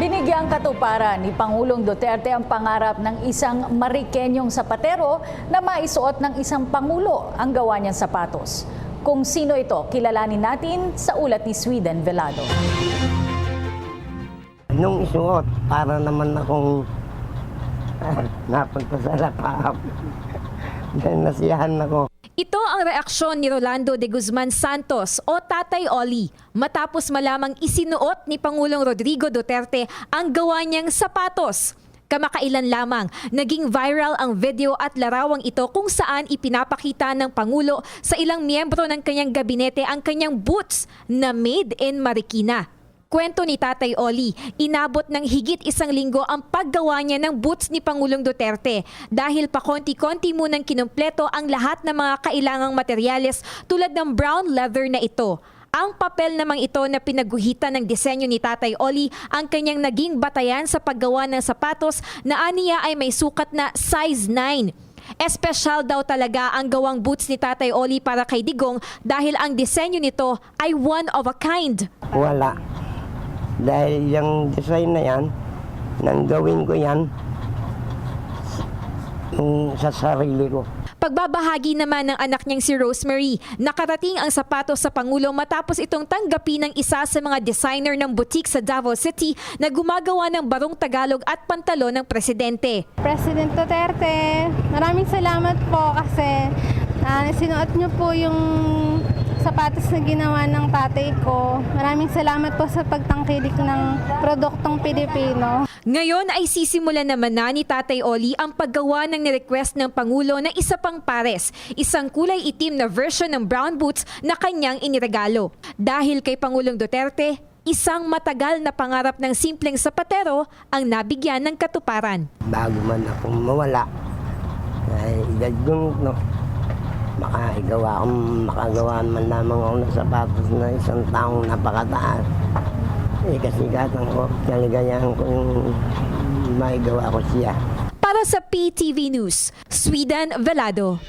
Binigyang katuparan ni Pangulong Duterte ang pangarap ng isang Marikenyong sapatero na maisuot ng isang Pangulo ang gawa niyang sapatos. Kung sino ito, kilalanin natin sa ulat ni Sweden Velado. Nung isuot, para naman akong napunta sa lapap. Dahil nasiyahan ako. Ito ang reaksyon ni Rolando de Guzman Santos o Tatay Oli matapos malamang isinuot ni Pangulong Rodrigo Duterte ang gawa niyang sapatos. Kamakailan lamang, naging viral ang video at larawang ito kung saan ipinapakita ng Pangulo sa ilang miyembro ng kanyang gabinete ang kanyang boots na made in Marikina. Kwento ni Tatay Oli, inabot ng higit 1 linggo ang paggawa niya ng boots ni Pangulong Duterte dahil pakonti-konti munang kinumpleto ang lahat ng mga kailangang materyales tulad ng brown leather na ito. Ang papel namang ito na pinaguhitan ng disenyo ni Tatay Oli ang kanyang naging batayan sa paggawa ng sapatos na aniya ay may sukat na size 9. Espesyal daw talaga ang gawang boots ni Tatay Oli para kay Digong dahil ang disenyo nito ay one of a kind. Wala. Dahil yung design na yan, nang gawin ko yan sa sarili ko. Pagbabahagi naman ng anak niyang si Rosemary, nakarating ang sapatos sa Pangulo matapos itong tanggapin ng isa sa mga designer ng boutique sa Davao City na gumagawa ng barong Tagalog at pantalon ng presidente. President Duterte, maraming salamat po kasi sinuot niyo po yung sapatos na ginawa ng tatay ko. Maraming salamat po sa pagtangkilik ng produktong Pilipino. Ngayon ay sisimulan naman na ni Tatay Oli ang paggawa ng nirequest ng Pangulo na isa pang pares, isang kulay itim na version ng brown boots na kanyang iniregalo. Dahil kay Pangulong Duterte, isang matagal na pangarap ng simpleng sapatero ang nabigyan ng katuparan. Bago man akong mawala, ay idagong makagawa man lamang ako ng sapatos na isang taong napakataas. Kasigatan ko, kaligayahan ko yung maigawa ko siya. Para sa PTV News, Sweden Velado.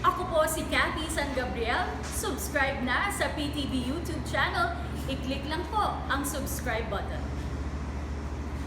Ako po si Cathy San Gabriel. Subscribe na sa PTV YouTube channel. I-click lang po ang subscribe button.